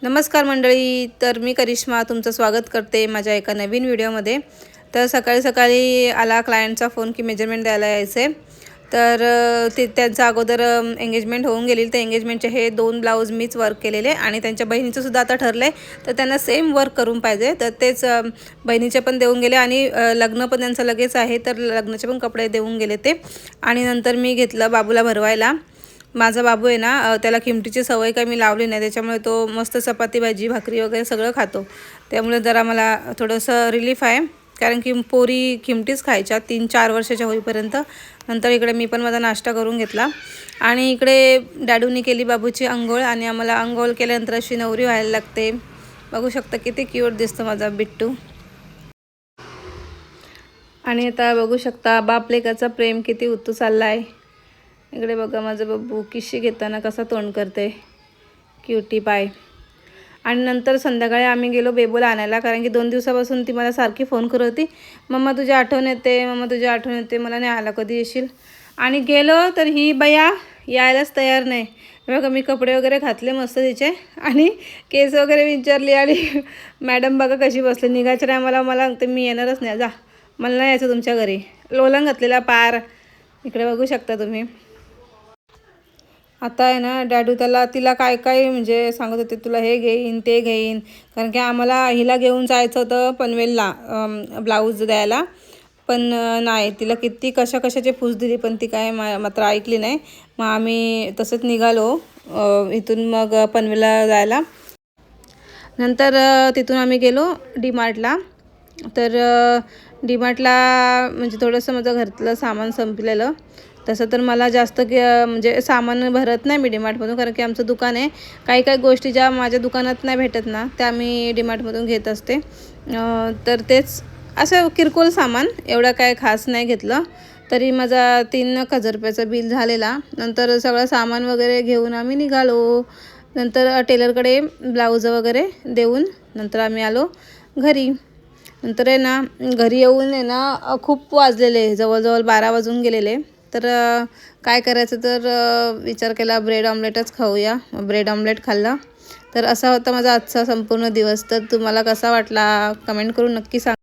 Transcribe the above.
नमस्कार मंडळी, तर मी करिश्मा तुमचं स्वागत करते माझ्या एका नवीन व्हिडिओमध्ये। तर सकाळी सकाळी आला क्लायंटचा फोन की मेजरमेंट द्यायला यायचे। तर ते त्यांचा अगोदर एंगेजमेंट होऊन गेली। तर एंगेजमेंटचे हे 2 ब्लाऊज मीच वर्क केलेले आणि त्यांच्या बहिणीचं सुद्धा आता ठरलंय, तर त्यांना सेम वर्क करून पाहिजे। तर तेच बहिणीचे पण देऊन गेले आणि लग्न पण त्यांचं लगेच आहे, तर लग्नाचे पण कपडे देऊन गेले ते। आणि नंतर मी घेतलं बाबूला भरवायला। माझा बाबू आहे ना, त्याला किमटीची सवय काही मी लावली नाही, त्याच्यामुळे तो मस्त चपाती भाजी भाकरी वगैरे सगळं खातो। त्यामुळे जरा मला थोडंसं रिलीफ आहे, कारण की पोरी किमटीच खायच्या 3-4 वर्षाच्या होईपर्यंत। नंतर इकडे मी पण माझा नाश्ता करून घेतला आणि इकडे डॅडूनी केली बाबूची अंघोळ आणि आम्हाला अंघोळ केल्यानंतर अशी नवरी व्हायला लागते। बघू शकता किती क्यूट दिसतो माझा बिट्टू। आणि आता बघू शकता बाप लेकाचा प्रेम किती उत्तू चालला आहे। इकडे बघा माझं बब्बू किशी घेताना कसा तोंड करते, क्यूटी पाय। आणि नंतर संध्याकाळी आम्ही गेलो बेबोला आणायला, कारण की 2 दिवसापासून ती मला सारखी फोन करत होती, मम्मा तुझी आठवण येते, मम्मा तुझी आठवण येते, मला नाही आला कधी येशील। आणि गेलो तर ही बया यायलाच तयार नाही। बघा मी कपडे वगैरे घातले मस्त तिचे आणि केस वगैरे विचारली आणि मॅडम बघा कशी बसली। निघायच्या टायमाला मला सांगते मी येणारच नाही, जा मला नाही यायचं तुमच्या घरी। लोलंग घातलेला पार, इकडे बघू शकता तुम्ही। आता आहे ना डॅडू तिला काय काय म्हणजे सांगत होते, तुला हे घेईन ते घेईन, कारण की आम्हाला हिला घेऊन जायचं होतं पनवेलला ब्लाऊज द्यायला। पण नाही, तिला किती कशाचे फूस दिली पण ती काय मात्र ऐकली नाही। मग आम्ही तसंच निघालो इथून मग पनवेलला जायला। नंतर तिथून आम्ही गेलो डीमार्टला। तर डीमार्टला म्हणजे थोडंसं माझं घरातलं सामान संपलेलं। तसं तर मला जास्त म्हणजे सामान भरत नाही मी डीमार्टमधून, कारण की आमचं दुकान आहे। काही काही गोष्टी ज्या माझ्या दुकानात नाही भेटत ना, त्या मी डीमार्टमधून घेत असते। तर तेच असं किरकोळ सामान, एवढं काय खास नाही घेतलं। तरी माझा 3,000 रुपयाचा बिल झालेला। नंतर सगळं सामान वगैरे घेऊन आम्ही निघालो। नंतर टेलरकडे ब्लाऊज वगैरे देऊन नंतर आम्ही आलो घरी। नंतर आहे ना घरी येऊन आहे ना खूप वाजलेले, जवळजवळ 12 वाजून गेलेले। तर काय करायचं, तर विचार केला ब्रेड ऑमलेटच खाऊया। ब्रेड ऑमलेट खाल्ला। तर असा होता माझा आजचा संपूर्ण दिवस। तर तुम्हाला कसा वाटला कमेंट करून नक्की सांगा।